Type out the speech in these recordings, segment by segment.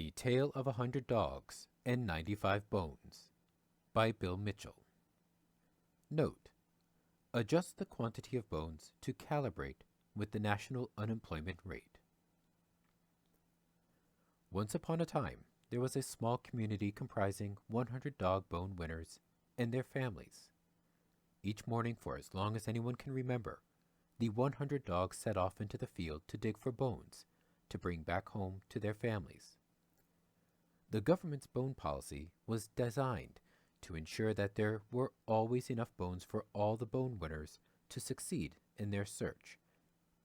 The Tale of 100 Dogs and 95 Bones by Bill Mitchell. Note: adjust the quantity of bones to calibrate with the national unemployment rate. Once upon a time, there was a small community comprising 100 dog bone winners and their families. Each morning, for as long as anyone can remember, the 100 dogs set off into the field to dig for bones to bring back home to their families. The government's bone policy was designed to ensure that there were always enough bones for all the bone winners to succeed in their search,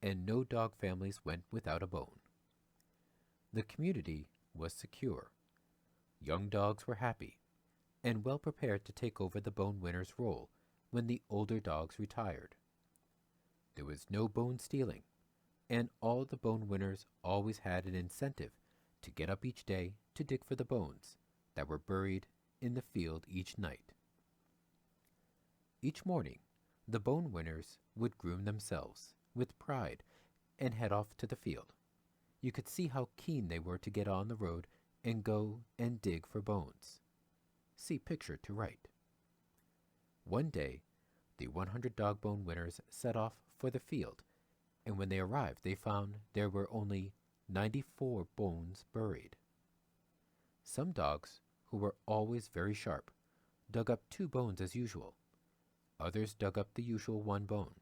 and no dog families went without a bone. The community was secure. Young dogs were happy and well prepared to take over the bone winner's role when the older dogs retired. There was no bone stealing, and all the bone winners always had an incentive to get up each day to dig for the bones that were buried in the field each night. Each morning, the bone winners would groom themselves with pride and head off to the field. You could see how keen they were to get on the road and go and dig for bones. See picture to right. One day, the 100 dog bone winners set off for the field, and when they arrived, they found there were only 94 bones buried. Some dogs, who were always very sharp, dug up 2 bones as usual. Others dug up the usual 1 bone.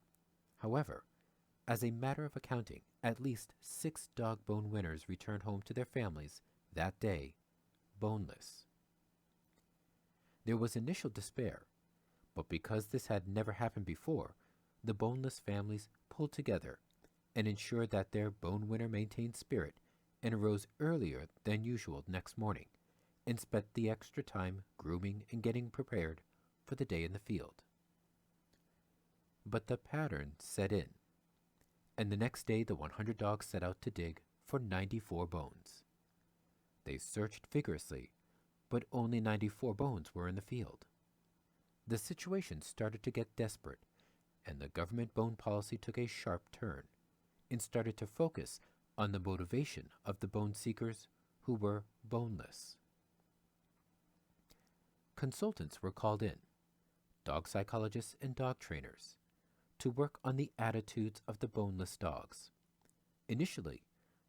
However, as a matter of accounting, at least 6 dog bone winners returned home to their families that day, boneless. There was initial despair, but because this had never happened before, the boneless families pulled together and ensured that their bone winner maintained spirit and arose earlier than usual next morning and spent the extra time grooming and getting prepared for the day in the field. But the pattern set in, and the next day the 100 dogs set out to dig for 94 bones. They searched vigorously, but only 94 bones were in the field. The situation started to get desperate, and the government bone policy took a sharp turn and started to focus on the motivation of the bone seekers who were boneless. Consultants were called in, dog psychologists and dog trainers, to work on the attitudes of the boneless dogs. Initially,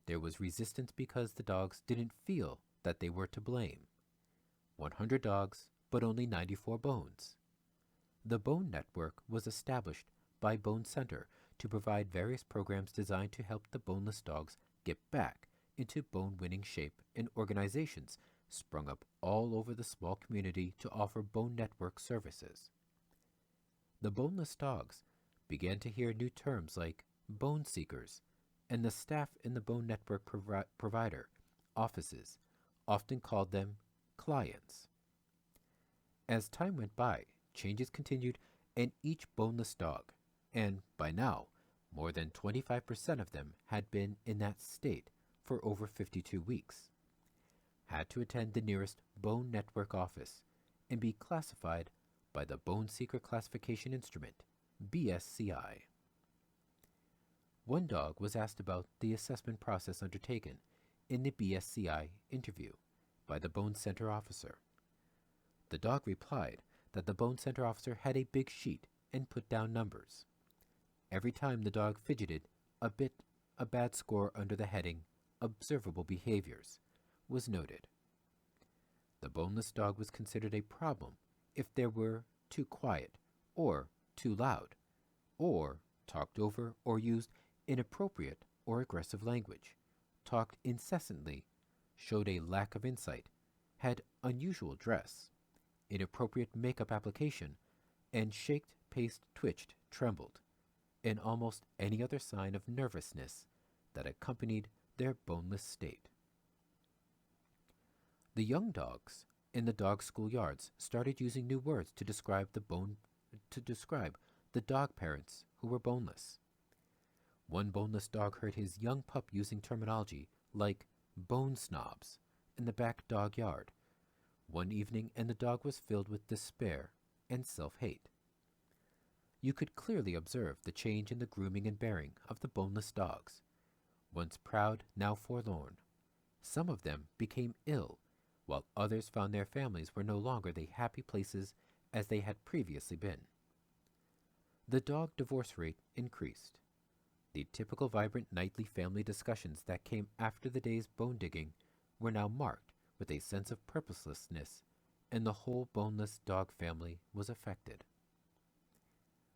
there was resistance because the dogs didn't feel that they were to blame. 100 dogs, but only 94 bones. The Bone Network was established by Bone Center to provide various programs designed to help the boneless dogs get back into bone-winning shape, and organizations sprung up all over the small community to offer Bone Network services. The boneless dogs began to hear new terms like bone seekers, and the staff in the Bone Network provider offices often called them clients. As time went by, changes continued, and each boneless dog, and by now, more than 25% of them had been in that state for over 52 weeks, had to attend the nearest Bone Network office and be classified by the Bone Seeker Classification Instrument, BSCI. One dog was asked about the assessment process undertaken in the BSCI interview by the Bone Center officer. The dog replied that the Bone Center officer had a big sheet and put down numbers. Every time the dog fidgeted a bit, a bad score under the heading Observable Behaviors was noted. The boneless dog was considered a problem if they were too quiet or too loud, or talked over or used inappropriate or aggressive language, talked incessantly, showed a lack of insight, had unusual dress, inappropriate makeup application, and shaked, paced, twitched, trembled, and almost any other sign of nervousness that accompanied their boneless state. The young dogs in the dog schoolyards started using new words to describe the dog parents who were boneless. One boneless dog heard his young pup using terminology like bone snobs in the back dog yard one evening, and the dog was filled with despair and self-hate. You could clearly observe the change in the grooming and bearing of the boneless dogs, once proud, now forlorn, Some of them became ill, while others found their families were no longer the happy places as they had previously been. The dog divorce rate increased. The typical vibrant nightly family discussions that came after the day's bone digging were now marked with a sense of purposelessness, and the whole boneless dog family was affected.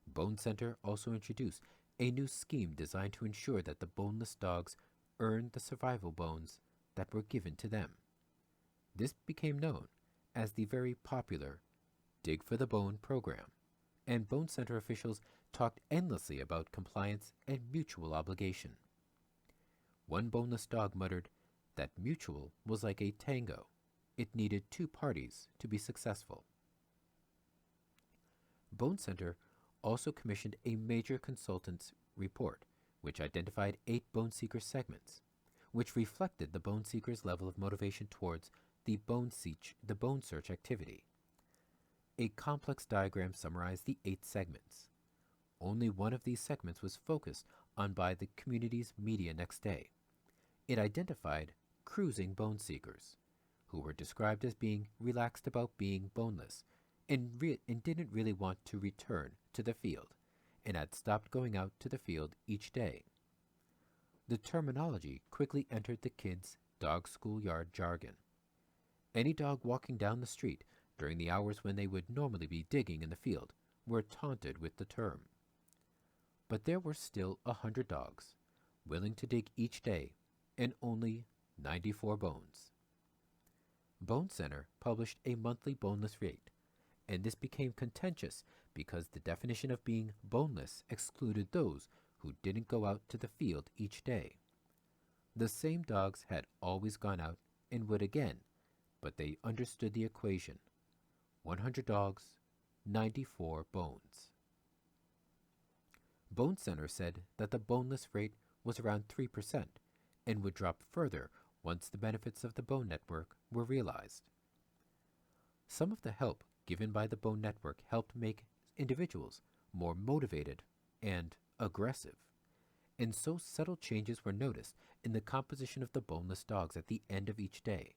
Bone Center also introduced a new scheme designed to ensure that the boneless dogs earned the survival bones that were given to them. This became known as the very popular Dig for the Bone program, and Bone Center officials talked endlessly about compliance and mutual obligation. One boneless dog muttered that mutual was like a tango. It needed two parties to be successful. Bone Center also commissioned a major consultant's report, which identified 8 bone seeker segments, which reflected the bone seeker's level of motivation towards the bone search activity. A complex diagram summarized the 8 segments. Only one of these segments was focused on by the community's media next day. It identified cruising bone seekers, who were described as being relaxed about being boneless and didn't really want to return to the field, and had stopped going out to the field each day. The terminology quickly entered the kids' dog schoolyard jargon. Any dog walking down the street during the hours when they would normally be digging in the field were taunted with the term. But there were still 100 dogs, willing to dig each day, and only 94 bones. Bone Center published a monthly boneless rate, and this became contentious because the definition of being boneless excluded those who didn't go out to the field each day. The same dogs had always gone out and would again, but they understood the equation: 100 dogs, 94 bones. Bone Center said that the boneless rate was around 3% and would drop further once the benefits of the Bone Network were realized. Some of the help given by the Bone Network helped make individuals more motivated and aggressive, and so subtle changes were noticed in the composition of the boneless dogs at the end of each day.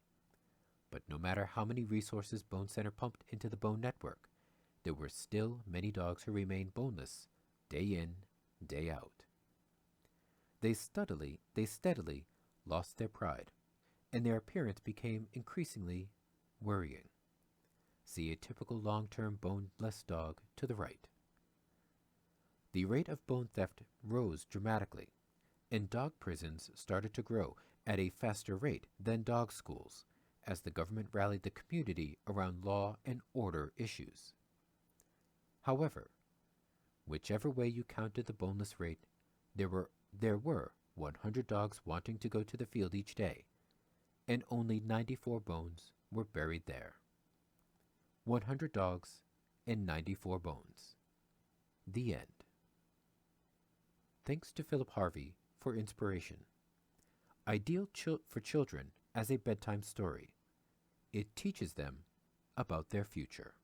But no matter how many resources Bone Center pumped into the Bone Network, there were still many dogs who remained boneless day in, day out. They steadily lost their pride, and their appearance became increasingly worrying. See a typical long-term boneless dog to the right. The rate of bone theft rose dramatically, and dog prisons started to grow at a faster rate than dog schools, as the government rallied the community around law and order issues. However, whichever way you counted the boneless rate, there were 100 dogs wanting to go to the field each day, and only 94 bones were buried there. 100 dogs and 94 bones. The end. Thanks to Philip Harvey for inspiration. Ideal for children as a bedtime story. It teaches them about their future.